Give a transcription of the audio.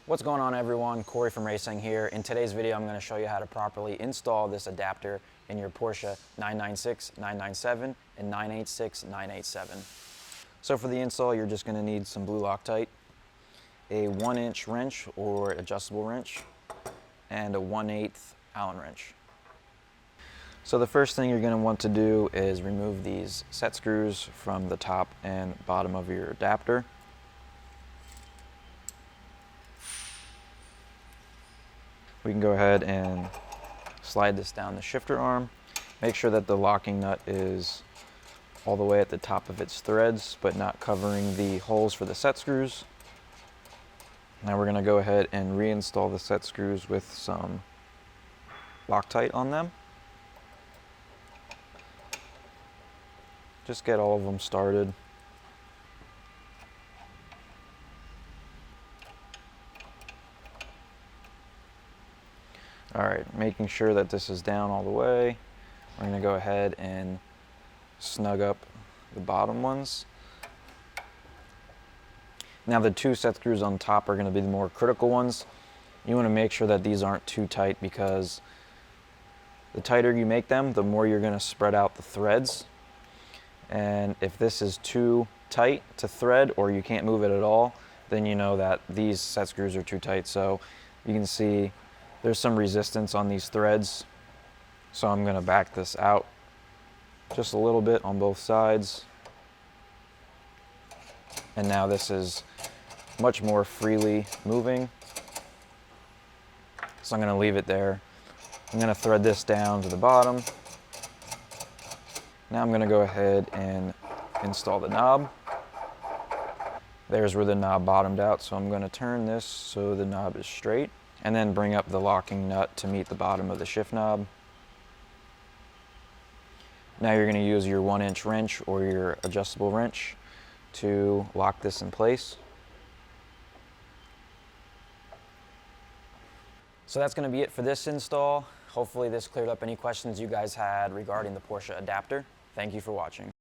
What's going on, everyone? Corey from Raceseng here. In today's video, I'm going to show you how to properly install this adapter in your Porsche 996, 997, and 986, 987. So for the install, you're just going to need some blue Loctite, a 1-inch wrench or adjustable wrench, and a 1/8 Allen wrench. So the first thing you're going to want to do is remove these set screws from the top and bottom of your adapter. We can go ahead and slide this down the shifter arm. Make sure that the locking nut is all the way at the top of its threads, but not covering the holes for the set screws. Now we're going to go ahead and reinstall the set screws with some Loctite on them. Just get all of them started. All right, making sure that this is down all the way. We're going to go ahead and snug up the bottom ones. Now the two set screws on top are going to be the more critical ones. You want to make sure that these aren't too tight, because the tighter you make them, the more you're going to spread out the threads. And if this is too tight to thread, or you can't move it at all, then you know that these set screws are too tight. So you can see there's some resistance on these threads. So I'm going to back this out just a little bit on both sides. And now this is much more freely moving. So I'm going to leave it there. I'm going to thread this down to the bottom. Now I'm going to go ahead and install the knob. There's where the knob bottomed out, so I'm going to turn this so the knob is straight, and then bring up the locking nut to meet the bottom of the shift knob. Now you're going to use your 1-inch wrench or your adjustable wrench to lock this in place. So that's going to be it for this install. Hopefully this cleared up any questions you guys had regarding the Porsche adapter. Thank you for watching.